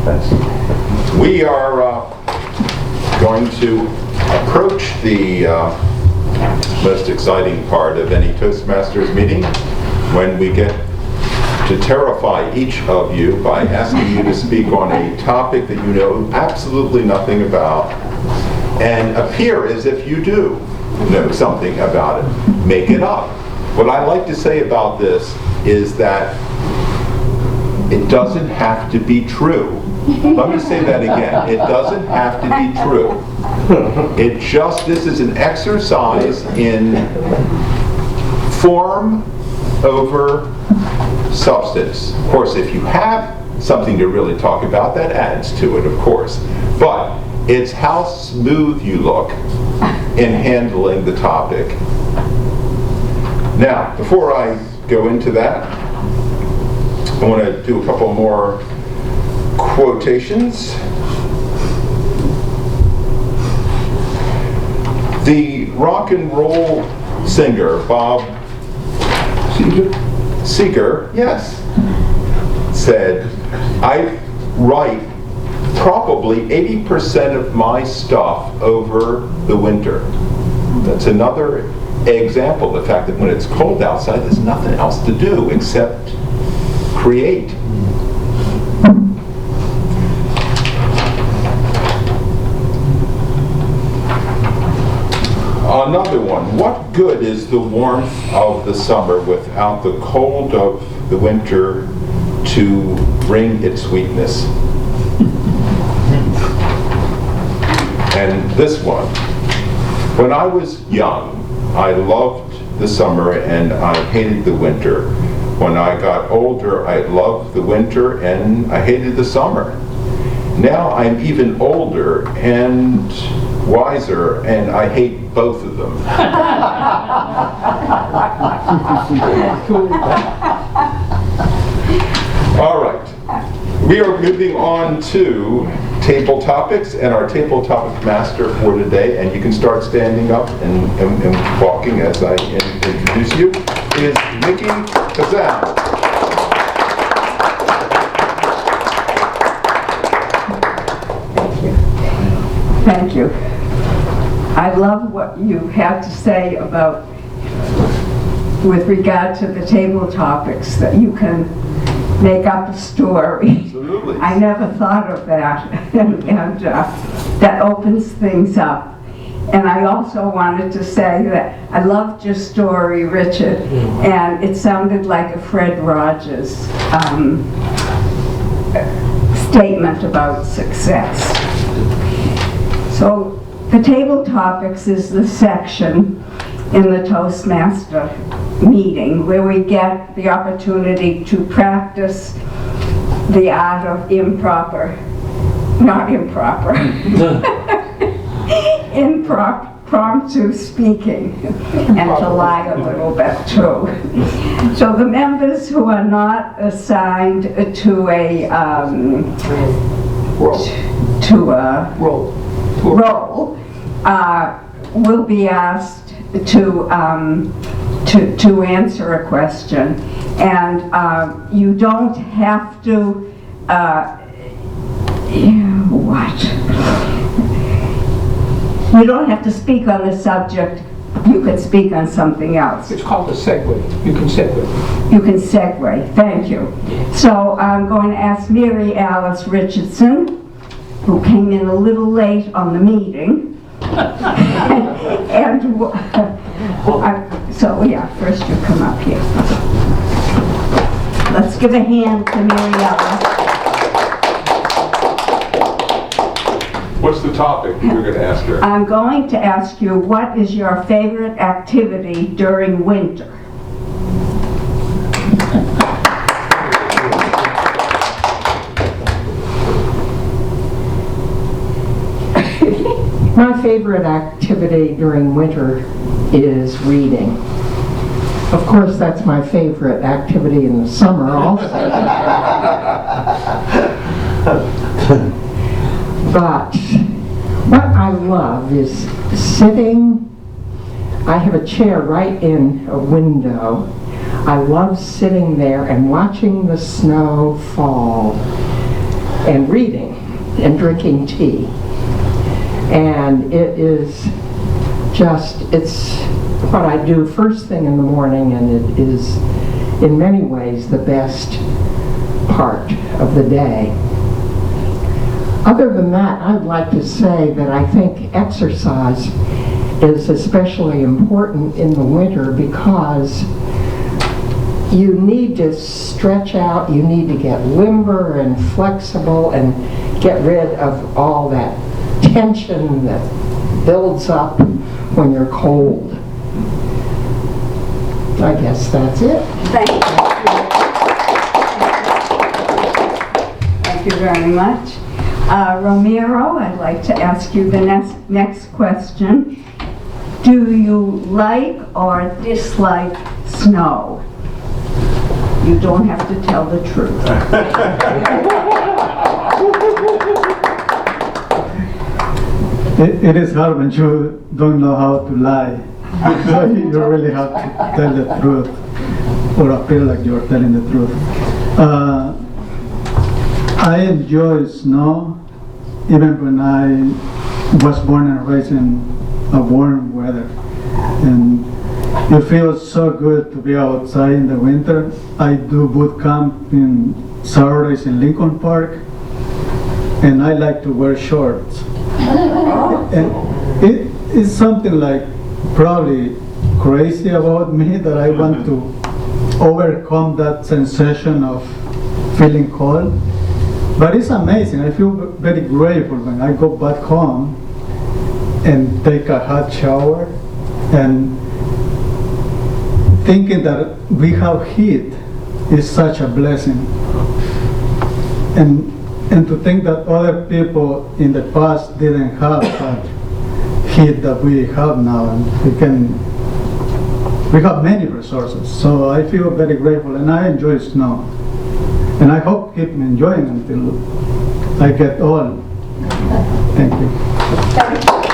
We are going to approach the most exciting part of any Toastmasters meeting when we get to terrify each of you by asking you to speak on a topic that you know absolutely nothing about and appear as if you do know something about it. Make it up. What I like to say about this is that it doesn't have to be true. Let me say that again. It doesn't have to be true. This is an exercise in form over substance. Of course, if you have something to really talk about, that adds to it, of course. But it's how smooth you look in handling the topic. Now, before I go into that, I want to do a couple more quotations. The rock and roll singer Bob Seger, yes, said, "I write probably 80% of my stuff over the winter." That's another example of the fact that when it's cold outside, there's nothing else to do except create. Another one, what good is the warmth of the summer without the cold of the winter to bring its sweetness? And this one, when I was young, I loved the summer and I hated the winter. When I got older, I loved the winter and I hated the summer. Now I'm even older and wiser and I hate both of them. All right. We are moving on to table topics, and our table topic master for today, and you can start standing up and walking as I introduce you, is Nikki Kazan. Thank you. I love what you had to say about, with regard to the table topics, that you can make up a story. Absolutely. I never thought of that, and that opens things up. And I also wanted to say that I loved your story, Richard, and it sounded like a Fred Rogers statement about success. So the table topics is the section in the Toastmaster meeting where we get the opportunity to practice the art of impromptu speaking, and to lie a little bit too. So the members who are not assigned to a role will be asked to answer a question, and you don't have to you don't have to speak on the subject. You can speak on something else. It's called a segue. You can segue. You can segue. Thank you. So I'm going to ask Mary Alice Richardson, who came in a little late on the meeting. And so yeah, first you come up here. Let's give a hand to Mary Alice. What's the topic you're going to ask her? I'm going to ask you, what is your favorite activity during winter? My favorite activity during winter is reading. Of course, that's my favorite activity in the summer also. But what I love is sitting. I have a chair right in a window. I love sitting there and watching the snow fall. and reading and drinking tea. And it is just, it's what I do first thing in the morning, and it is in many ways the best part of the day. Other than that, I'd like to say that I think exercise is especially important in the winter because you need to stretch out, you need to get limber and flexible and get rid of all that tension that builds up when you're cold. I guess that's it. Thank you. Thank you very much. Ramiro, I'd like to ask you the next question. Do you like or dislike snow? You don't have to tell the truth. It is hard when you don't know how to lie. So you really have to tell the truth, or appear like you're telling the truth. I enjoy snow, even when I was born and raised in a warm weather. And it feels so good to be outside in the winter. I do boot camp in Saturdays in Lincoln Park, and I like to wear shorts. And it is something like probably crazy about me that I want to overcome that sensation of feeling cold. But it's amazing. I feel very grateful when I go back home and take a hot shower and thinking that we have heat is such a blessing. And to think that other people in the past didn't have that heat that we have now, and we have many resources. So I feel very grateful, and I enjoy snow. And I hope to keep enjoying until I get old. Thank you.